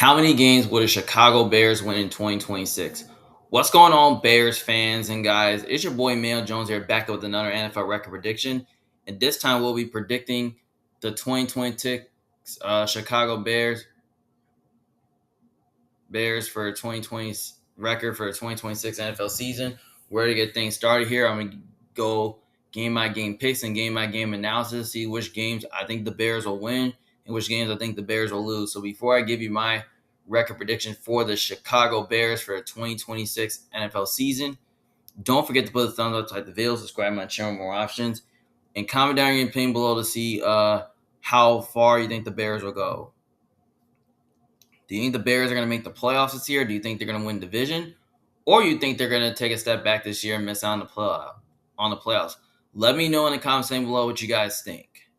How many games will the Chicago Bears win in 2026? What's going on, Bears fans and guys? It's your boy Mail Jones here, back with another NFL record prediction. And this time we'll be predicting the 2026 Chicago Bears for 2020 record for the 2026 NFL season. Where to get things started here? I'm gonna go game by game picks and game by game analysis, see which games I think the Bears will win and which games I think the Bears will lose. So before I give you my record prediction for the Chicago Bears for the 2026 NFL season, don't forget to put a thumbs up, type the video, subscribe to my channel, more options, and comment down your opinion below to see how far you think the Bears will go. Do you think the Bears are going to make the playoffs this year? Do you think they're going to win division? Or you think they're going to take a step back this year and miss out on the playoffs? Let me know in the comments section below what you guys think.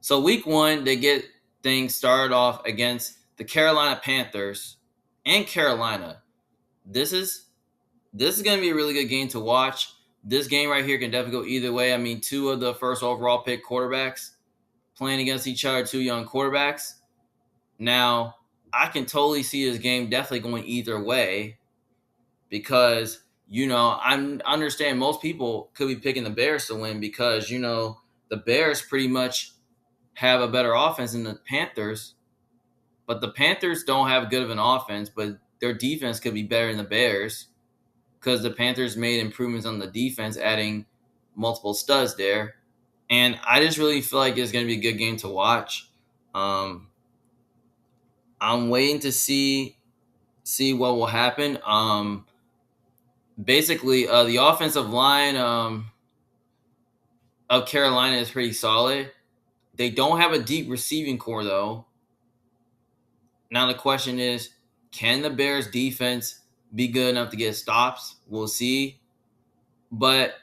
So week one, they get things started off against the Carolina Panthers and Carolina. This is going to be a really good game to watch. This game right here can definitely go either way. I mean, two of the first overall pick quarterbacks playing against each other, two young quarterbacks. Now, I can totally see this game definitely going either way because, I understand most people could be picking the Bears to win because, the Bears pretty much have a better offense than the Panthers, but the Panthers don't have good of an offense, but their defense could be better than the Bears because the Panthers made improvements on the defense, adding multiple studs there. And I just really feel like it's going to be a good game to watch. I'm waiting to see what will happen. Basically, the offensive line of Carolina is pretty solid. They don't have a deep receiving core though. Now the question is, can the Bears defense be good enough to get stops? We'll see. But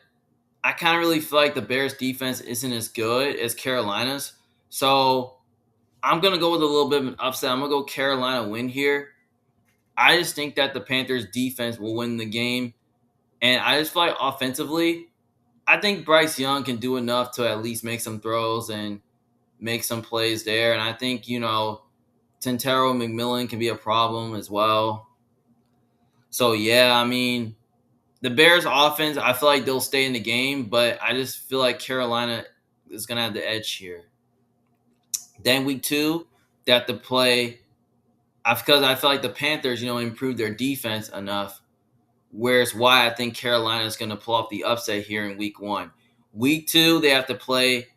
I kind of really feel like the Bears defense isn't as good as Carolina's. So I'm going to go with a little bit of an upset. I'm going to go Carolina win here. I just think that the Panthers defense will win the game. And I just feel like offensively, I think Bryce Young can do enough to at least make some throws and make some plays there. And I think, Tentero McMillan can be a problem as well. So, yeah, I mean, the Bears offense, I feel like they'll stay in the game, but I just feel like Carolina is going to have the edge here. Then week two, they have to play because I feel like the Panthers, improved their defense enough. Whereas why I think Carolina is going to pull off the upset here in week one. Week two, they have to play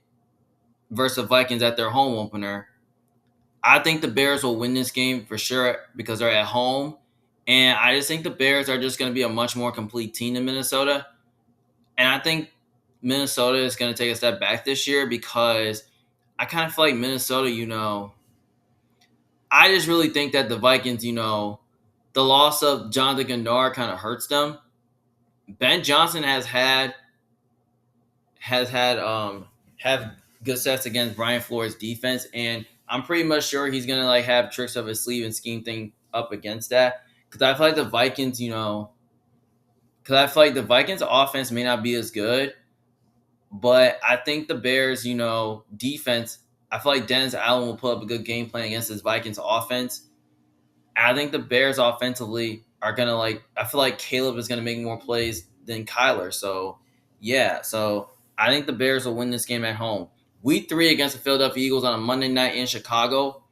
versus the Vikings at their home opener. I think the Bears will win this game for sure because they're at home. And I just think the Bears are just going to be a much more complete team than Minnesota. And I think Minnesota is going to take a step back this year because I kind of feel like Minnesota, I just really think that the Vikings, the loss of Jonathan Gannard kind of hurts them. Ben Johnson have good sets against Brian Flores' defense, and I'm pretty much sure he's gonna have tricks up his sleeve and scheme thing up against that. Because I feel like the Vikings, offense may not be as good, but I think the Bears, defense. I feel like Dennis Allen will put up a good game plan against this Vikings offense. I think the Bears offensively are gonna I feel like Caleb is gonna make more plays than Kyler. So yeah, so I think the Bears will win this game at home. Week 3 against the Philadelphia Eagles on a Monday night in Chicago.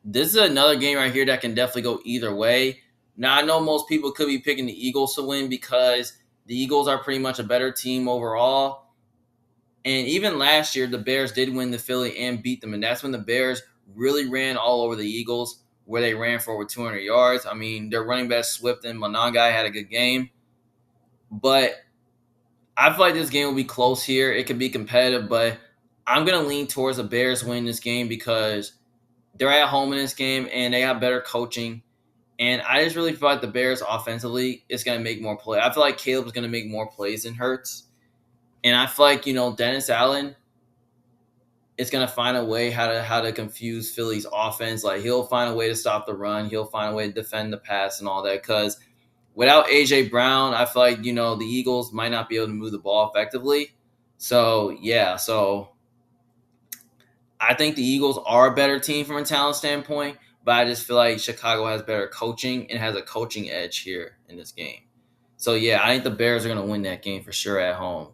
This is another game right here that can definitely go either way. Now I know most people could be picking the Eagles to win because the Eagles are pretty much a better team overall. And even last year, the Bears did win the Philly and beat them. And that's when the Bears really ran all over the Eagles, where they ran for over 200 yards. I mean, their running back Swift and Monangai had a good game. But I feel like this game will be close here. It could be competitive, but I'm going to lean towards the Bears winning this game because they're at home in this game and they have better coaching. And I just really feel like the Bears offensively is going to make more plays. I feel like Caleb is going to make more plays than Hurts. And I feel like, Dennis Allen is going to find a way how to confuse Philly's offense. Like, he'll find a way to stop the run. He'll find a way to defend the pass and all that. Because without A.J. Brown, I feel like, the Eagles might not be able to move the ball effectively. So, yeah. So, I think the Eagles are a better team from a talent standpoint. but I just feel like Chicago has better coaching and has a coaching edge here in this game. So yeah, I think the Bears are going to win that game for sure at home.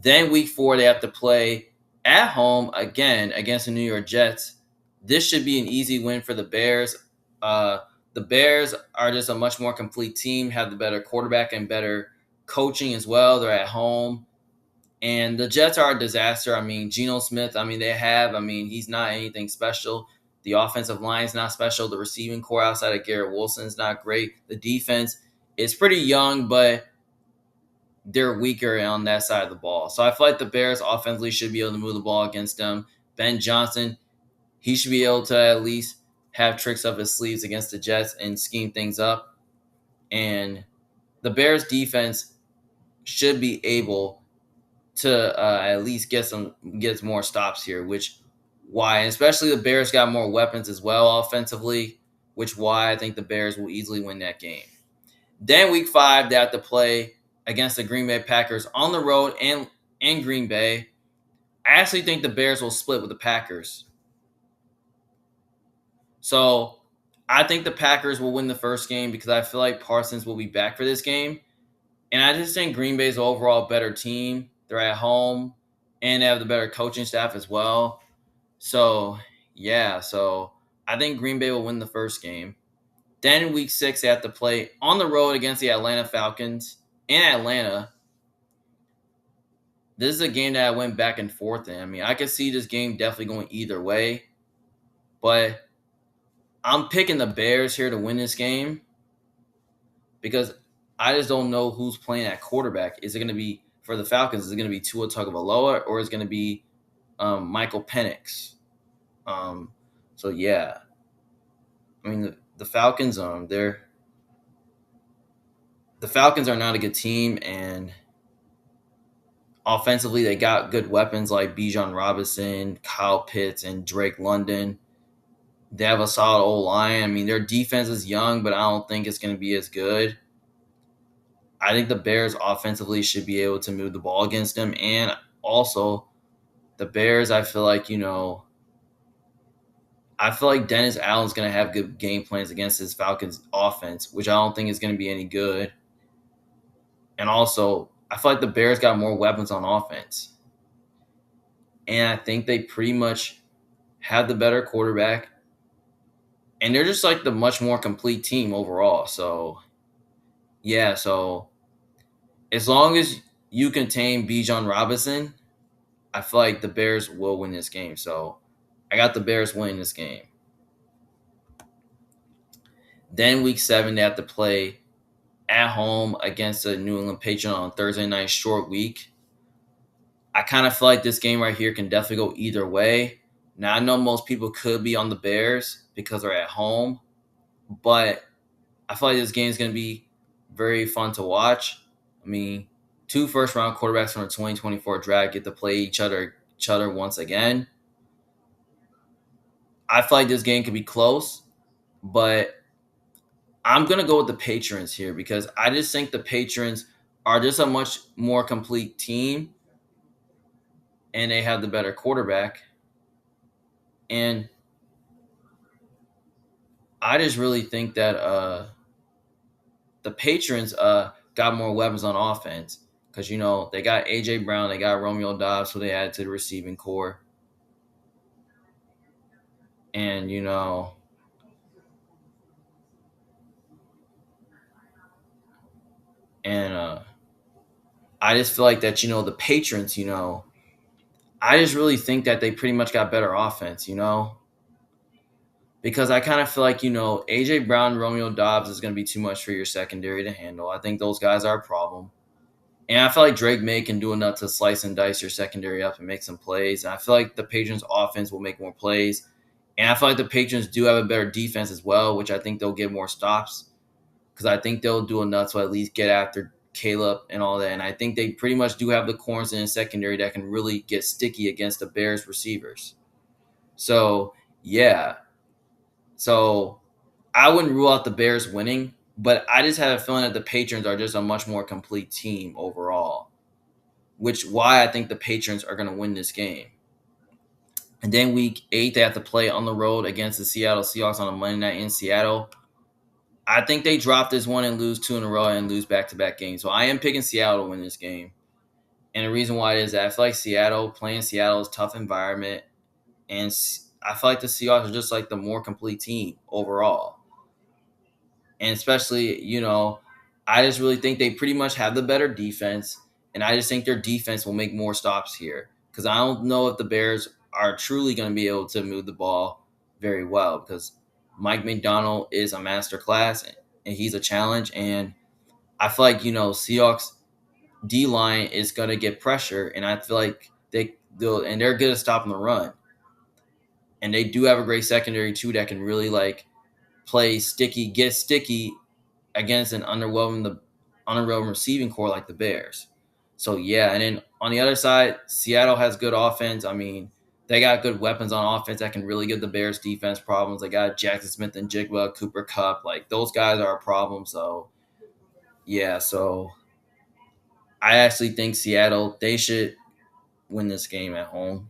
Then week 4 they have to play at home again against the New York Jets. This should be an easy win for the Bears. Uh, the Bears are just a much more complete team, have the better quarterback and better coaching as well. They're at home. And the Jets are a disaster. I mean, Geno Smith, he's not anything special. The offensive line is not special. The receiving core outside of Garrett Wilson is not great. The defense is pretty young, but they're weaker on that side of the ball. So I feel like the Bears offensively should be able to move the ball against them. Ben Johnson, he should be able to at least have tricks up his sleeves against the Jets and scheme things up. And the Bears defense should be able to at least get more stops here, which why, especially the Bears got more weapons as well offensively, which why I think the Bears will easily win that game. Then week 5, they have to play against the Green Bay Packers on the road and in Green Bay. I actually think the Bears will split with the Packers. So I think the Packers will win the first game because I feel like Parsons will be back for this game. And I just think Green Bay's overall better team. They're at home and they have the better coaching staff as well. So, yeah. So I think Green Bay will win the first game. Then week 6, they have to play on the road against the Atlanta Falcons in Atlanta. This is a game that I went back and forth in. I mean, I could see this game definitely going either way. But I'm picking the Bears here to win this game because I just don't know who's playing at quarterback. Is it going to be, for the Falcons, is it going to be Tua Tagovailoa or is it going to be Michael Penix? So, yeah. I mean, the Falcons, the Falcons are not a good team, and offensively, they got good weapons like Bijan Robinson, Kyle Pitts, and Drake London. They have a solid O-line. I mean, their defense is young, but I don't think it's going to be as good. I think the Bears offensively should be able to move the ball against them. And also, the Bears, I feel like Dennis Allen's going to have good game plans against his Falcons offense, which I don't think is going to be any good. And also, I feel like the Bears got more weapons on offense. And I think they pretty much have the better quarterback. And they're just like the much more complete team overall. So, yeah. So, as long as you contain Bijan Robinson, I feel like the Bears will win this game. So, I got the Bears winning this game. Then week 7, they have to play at home against the New England Patriots on Thursday night, short week. I kind of feel like this game right here can definitely go either way. Now, I know most people could be on the Bears because they're at home, but I feel like this game is going to be very fun to watch. I mean, 2 first-round quarterbacks from the 2024 draft get to play each other once again. I feel like this game could be close, but I'm going to go with the Patriots here because I just think the Patriots are just a much more complete team, and they have the better quarterback. And I just really think that the Patriots got more weapons on offense because, they got A.J. Brown, they got Romeo Doubs, who they added to the receiving core. And, I just feel like that, the Patriots, I just really think that they pretty much got better offense, because I kind of feel like, A.J. Brown, Romeo Doubs is going to be too much for your secondary to handle. I think those guys are a problem. And I feel like Drake May can do enough to slice and dice your secondary up and make some plays. And I feel like the Patriots offense will make more plays. And I feel like the Patriots do have a better defense as well, which I think they'll get more stops because I think they'll do enough to at least get after Caleb and all that. And I think they pretty much do have the corners in the secondary that can really get sticky against the Bears receivers. So, yeah. So, I wouldn't rule out the Bears winning, but I just have a feeling that the Patriots are just a much more complete team overall, which why I think the Patriots are going to win this game. And then week 8, they have to play on the road against the Seattle Seahawks on a Monday night in Seattle. I think they drop this one and lose 2 in a row and lose back-to-back games. So I am picking Seattle to win this game. And the reason why is that I feel like playing Seattle is a tough environment. And I feel like the Seahawks are just like the more complete team overall. And especially, I just really think they pretty much have the better defense. And I just think their defense will make more stops here. Because I don't know if the Bears are truly going to be able to move the ball very well. Because Mike McDonald is a master class and he's a challenge. And I feel like, Seahawks D line is going to get pressure. And I feel like they're good at stopping the run. And they do have a great secondary too that can really play sticky, get sticky against an underwhelming receiving core like the Bears. So yeah, and then on the other side, Seattle has good offense. I mean, they got good weapons on offense that can really give the Bears defense problems. They got Jackson Smith and Jigba, Cooper Kupp. Like those guys are a problem. So yeah, so I actually think Seattle they should win this game at home.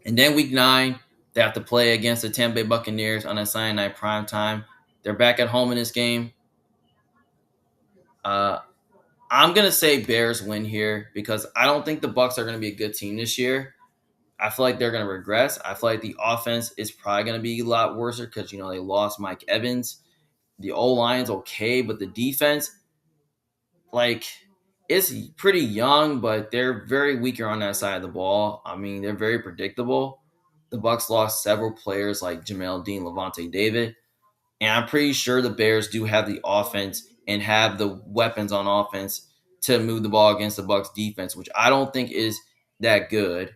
And then week 9, they have to play against the Tampa Bay Buccaneers on a Sunday night prime time. They're back at home in this game. Uh, I'm gonna say Bears win here because I don't think the Bucks are gonna be a good team this year. I feel like they're gonna regress. I feel like the offense is probably gonna be a lot worse because they lost Mike Evans. The O line's okay, but the defense, like, it's pretty young, but they're very weaker on that side of the ball. I mean, they're very predictable. The Bucks lost several players like Jamel Dean, Levante David, and I'm pretty sure the Bears do have the offense and have the weapons on offense to move the ball against the Bucks defense, which I don't think is that good.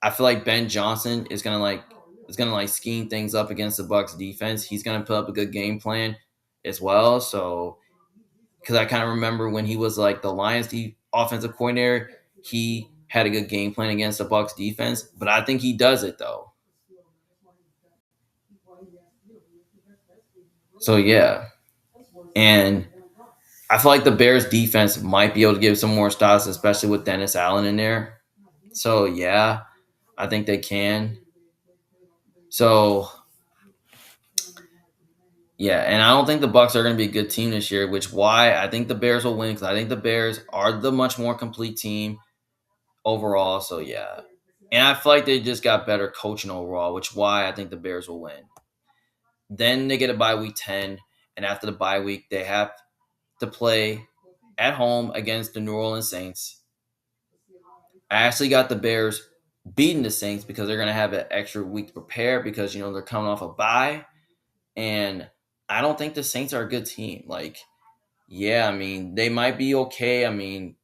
I feel like Ben Johnson is gonna scheme things up against the Bucks defense. He's gonna put up a good game plan as well. So because I kind of remember when he was like the Lions offensive coordinator, he had a good game plan against the Bucks defense. But I think he does it though. So yeah, and I feel like the Bears defense might be able to give some more stops, especially with Dennis Allen in there. So yeah, I think they can. So yeah, and I don't think the Bucks are going to be a good team this year, which why I think the Bears will win because I think the Bears are the much more complete team overall. So yeah, and I feel like they just got better coaching overall, which why I think the Bears will win. Then they get a bye week 10, and after the bye week, they have to play at home against the New Orleans Saints. I actually got the Bears beating the Saints because they're going to have an extra week to prepare because they're coming off a bye, and I don't think the Saints are a good team. Like, yeah, I mean they might be okay. I mean,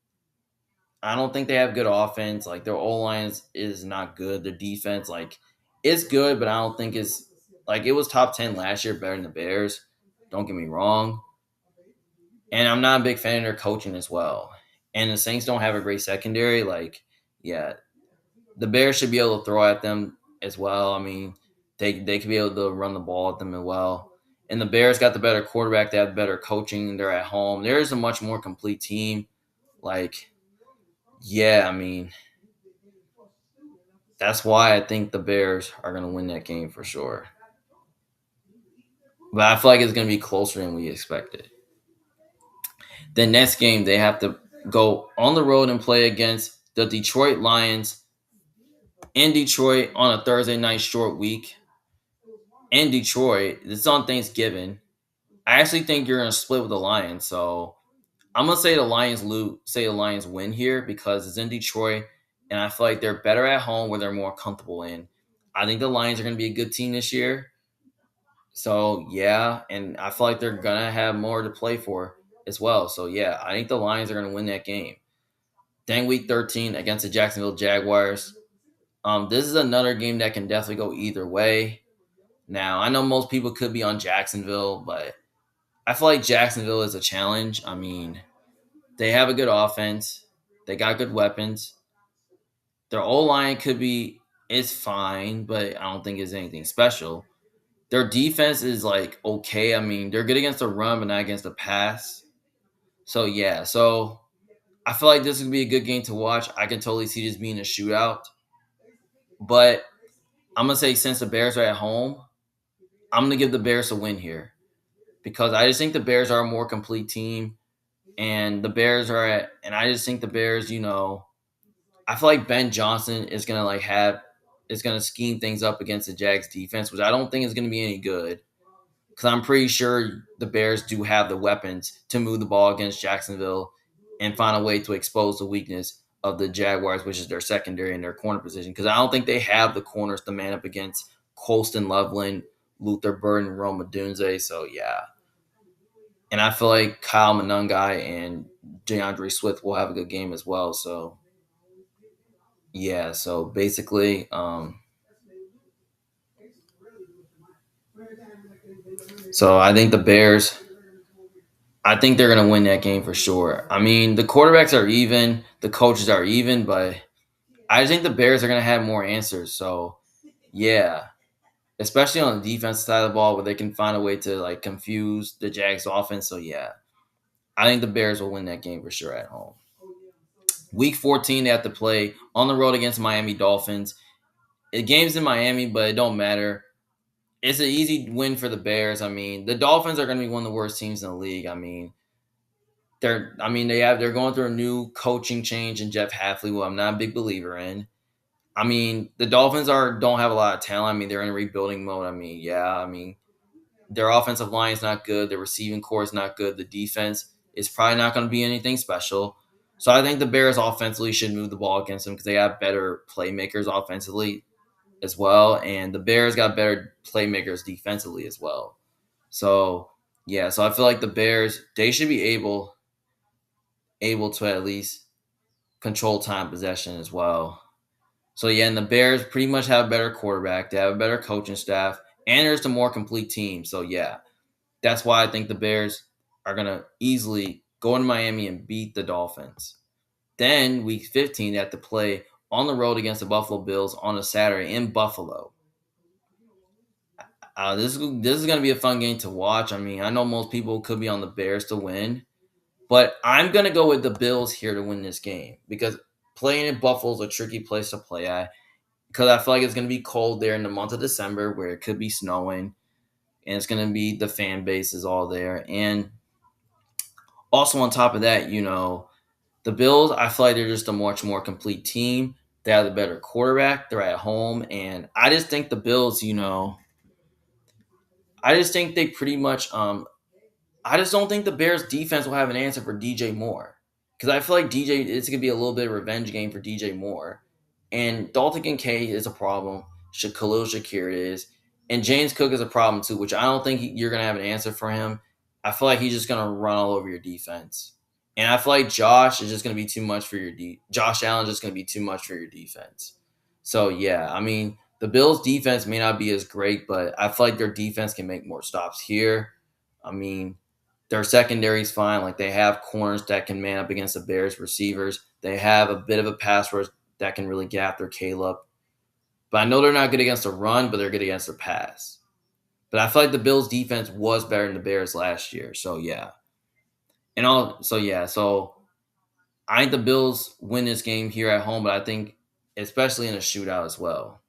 I don't think they have good offense. Like their O line is not good. Their defense it's good, but I don't think it's like it was top 10 last year, better than the Bears. Don't get me wrong, and I'm not a big fan of their coaching as well. And the Saints don't have a great secondary. Yeah, the Bears should be able to throw at them as well. I mean, they could be able to run the ball at them as well. And the Bears got the better quarterback. They have better coaching. They're at home. There's a much more complete team. Like, yeah, I mean, that's why I think the Bears are going to win that game for sure. But I feel like it's going to be closer than we expected. The next game, they have to go on the road and play against the Detroit Lions in Detroit on a Thursday night short week. In Detroit, it's on Thanksgiving. I actually think you're going to split with the Lions. So I'm going to say the Lions win here because it's in Detroit. And I feel like they're better at home where they're more comfortable in. I think the Lions are going to be a good team this year. So yeah, and I feel like they're gonna have more to play for as well. So yeah, I think the Lions are gonna win that game. Then week 13 against the Jacksonville Jaguars. This is another game that can definitely go either way. Now I know most people could be on Jacksonville, but I feel like Jacksonville is a challenge. I mean, they have a good offense, they got good weapons. Their O line could be it's fine, but I don't think it's anything special. Their defense is okay. I mean, they're good against the run, but not against the pass. So yeah, so I feel like this would be a good game to watch. I can totally see this being a shootout. But I'm gonna say since the Bears are at home, I'm gonna give the Bears a win here because I just think the Bears are a more complete team, and the Bears are at, and I just think the Bears, I feel like Ben Johnson is gonna scheme things up against the Jags defense, which I don't think is gonna be any good because I'm pretty sure the Bears do have the weapons to move the ball against Jacksonville and find a way to expose the weakness of the Jaguars, which is their secondary and their corner position. Because I don't think they have the corners to man up against Colston Loveland, Luther Burden, Roma Dunze. So yeah, and I feel like Kyle Monangai and DeAndre Swift will have a good game as well. So yeah, so basically, so I think the Bears. I think they're gonna win that game for sure. I mean, the quarterbacks are even, the coaches are even, but I think the Bears are gonna have more answers. So yeah, especially on the defense side of the ball, where they can find a way to like confuse the Jags offense. So yeah, I think the Bears will win that game for sure at home. Week 14, they have to play on the road against Miami Dolphins. The game's in Miami, but it don't matter. It's an easy win for the Bears. I mean, the Dolphins are going to be one of the worst teams in the league. They're going through a new coaching change in Jeff Hafley, who I'm not a big believer in. I mean, the Dolphins are don't have a lot of talent. I mean, they're in a rebuilding mode. Their offensive line is not good. Their receiving core is not good. The defense is probably not going to be anything special. So I think the Bears offensively should move the ball against them because they have better playmakers offensively as well, and the Bears got better playmakers defensively as well. So yeah, so I feel like the Bears they should be able to at least control time possession as well. So yeah, and the Bears pretty much have a better quarterback, they have a better coaching staff, and there's a more complete team. So yeah, that's why I think the Bears are gonna easily go into Miami and beat the Dolphins. Then week 15, they have to play on the road against the Buffalo Bills on a Saturday in Buffalo. This is gonna be a fun game to watch. I mean, I know most people could be on the Bears to win, but I'm gonna go with the Bills here to win this game because playing in Buffalo is a tricky place to play at because I feel like it's gonna be cold there in the month of December where it could be snowing, and it's gonna be the fan base is all there, and also on top of that, the Bills. I feel like they're just a much more complete team. They have the better quarterback. They're at home, and I just think the Bills. I just think they pretty much I just don't think the Bears defense will have an answer for DJ Moore because I feel like DJ it's gonna be a little bit of a revenge game for DJ Moore, and Dalton Kincaid is a problem. Khalil Shakir is, and James Cook is a problem too, which I don't think you're gonna have an answer for him. I feel like he's just gonna run all over your defense, and I feel like Josh is just gonna be too much for Josh Allen is just gonna be too much for your defense. So yeah, I mean the Bills' defense may not be as great, but I feel like their defense can make more stops here. I mean, their secondary is fine. Like they have corners that can man up against the Bears receivers. They have a bit of a pass rush that can really get after Caleb. But I know they're not good against the run, but they're good against the pass. But I feel like the Bills defense was better than the Bears last year. So yeah. So I think the Bills win this game here at home, but I think especially in a shootout as well.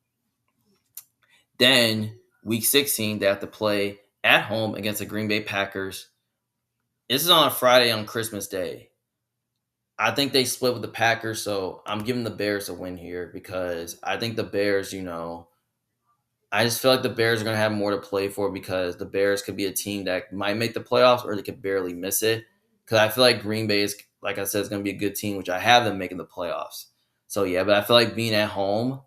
Then week 16, they have to play at home against the Green Bay Packers. This is on a Friday on Christmas Day. I think they split with the Packers, so I'm giving the Bears a win here because I think the Bears, I just feel like the Bears are going to have more to play for because the Bears could be a team that might make the playoffs or they could barely miss it. Because I feel like Green Bay is, like I said, is going to be a good team, which I have them making the playoffs. So yeah, but I feel like being at home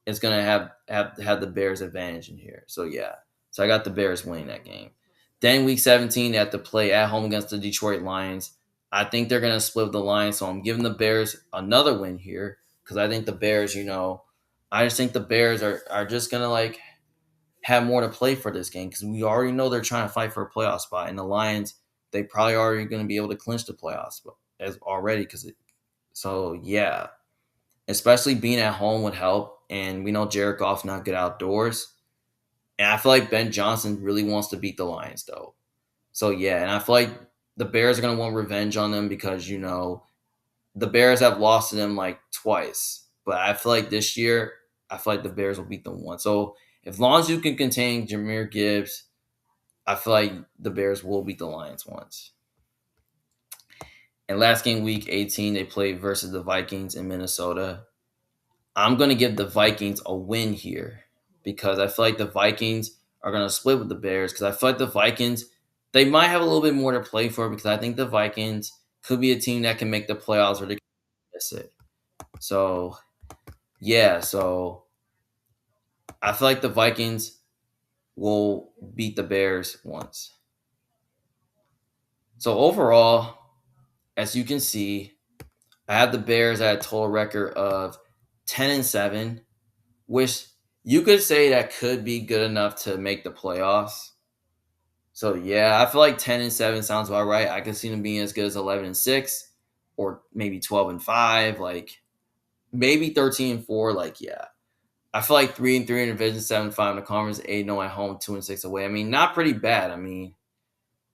is going to have the Bears advantage in here. So yeah, so I got the Bears winning that game. Then week 17, they have to play at home against the Detroit Lions. I think they're going to split with the Lions, so I'm giving the Bears another win here because I think the Bears, I just think the Bears are just going to like have more to play for this game because we already know they're trying to fight for a playoff spot, and the Lions they probably already going to be able to clinch the playoffs as already so yeah, especially being at home would help, and we know Jared Goff's not good outdoors, and I feel like Ben Johnson really wants to beat the Lions though. So yeah, and I feel like the Bears are going to want revenge on them because the Bears have lost to them like twice, but I feel like this year I feel like the Bears will beat them once. So as long as you can contain Jahmyr Gibbs, I feel like the Bears will beat the Lions once. And last game, week 18, they played versus the Vikings in Minnesota. I'm going to give the Vikings a win here because I feel like the Vikings are going to split with the Bears because I feel like the Vikings, they might have a little bit more to play for because I think the Vikings could be a team that can make the playoffs or they can miss it. So, yeah, so I feel like the Vikings will beat the Bears once. So, overall, as you can see, I have the Bears at a total record of 10-7, which you could say that could be good enough to make the playoffs. So yeah, I feel like 10-7 sounds about right. I could see them being as good as 11-6, or maybe 12-5, like maybe 13-4. Like yeah, I feel like 3-3 in the division, 7-5 in the conference, 8-0 at home, 2-6 away. I mean, not pretty bad. I mean,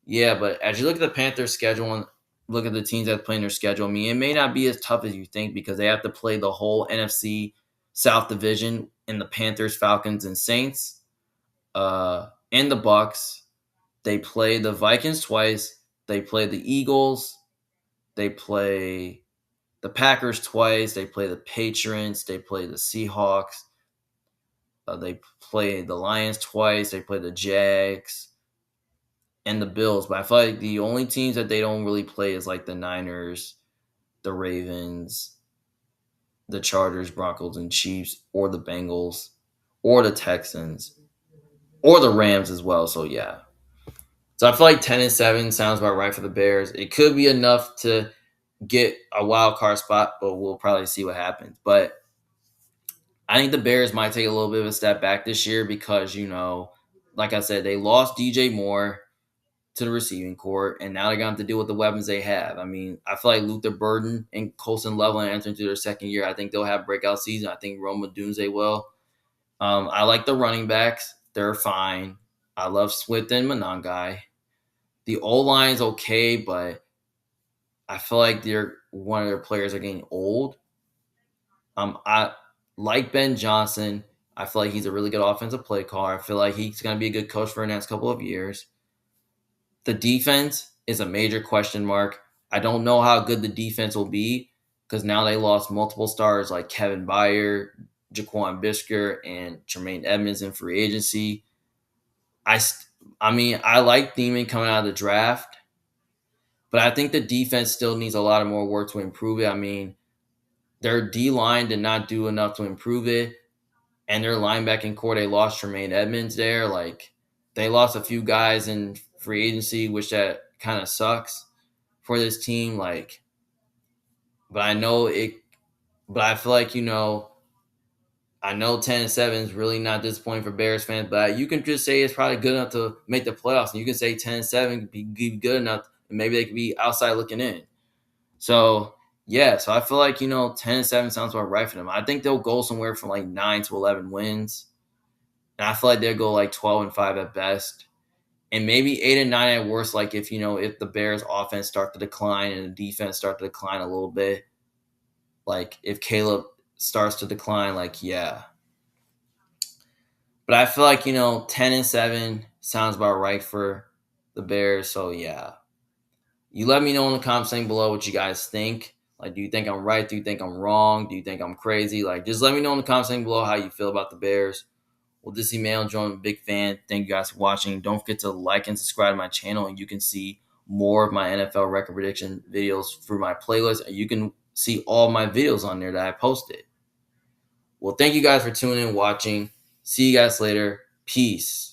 yeah, but as you look at the Panthers' schedule and look at the teams that play in their schedule, I mean, it may not be as tough as you think because they have to play the whole NFC South division in the Panthers, Falcons, and Saints, and the Bucks. They play the Vikings twice. They play the Eagles. They play the Packers twice. They play the Patriots. They play the Seahawks. They play the Lions twice. They play the Jags and the Bills. But I feel like the only teams that they don't really play is like the Niners, the Ravens, the Chargers, Broncos, and Chiefs, or the Bengals, or the Texans, or the Rams as well. So yeah. So I feel like 10-7 sounds about right for the Bears. It could be enough to get a wild card spot, but we'll probably see what happens. But I think the Bears might take a little bit of a step back this year because, like I said, they lost DJ Moore to the receiving court, and now they're going to have to deal with the weapons they have. I mean, I feel like Luther Burden and Colson Loveland entering into their second year. I think they'll have breakout season. I think Rome Odunze will. I like the running backs. They're fine. I love Swift and Monangai. The O-line's okay, but I feel like one of their players are getting old. I like Ben Johnson. I feel like he's a really good offensive play caller. I feel like he's going to be a good coach for the next couple of years. The defense is a major question mark. I don't know how good the defense will be because now they lost multiple stars like Kevin Byard, Jaquan Brisker, and Tremaine Edmonds in free agency. I mean, I like Thiemann coming out of the draft, but I think the defense still needs a lot of more work to improve it. I mean, their D line did not do enough to improve it, and their linebacking core, they lost Tremaine Edmonds there. Like, they lost a few guys in free agency, which that kind of sucks for this team. Like, but I know it, but I feel like, I know 10-7 is really not disappointing for Bears fans, but you can just say it's probably good enough to make the playoffs. And you can say 10-7 be good enough, and maybe they could be outside looking in. So, yeah, so I feel like, 10-7 sounds about right for them. I think they'll go somewhere from like 9 to 11 wins. And I feel like they'll go like 12-5 at best. And maybe 8-9 at worst, like if the Bears offense start to decline and the defense start to decline a little bit. Like if Caleb starts to decline, like yeah. But I feel like, 10-7 sounds about right for the Bears. So yeah. You let me know in the comments section below what you guys think. Like, do you think I'm right? Do you think I'm wrong? Do you think I'm crazy? Like, just let me know in the comments section below how you feel about the Bears. Well, this is Emmanuel Jordan, big fan. Thank you guys for watching. Don't forget to like and subscribe to my channel, and you can see more of my NFL record prediction videos through my playlist, and you can see all my videos on there that I posted. Well, thank you guys for tuning in and watching. See you guys later. Peace.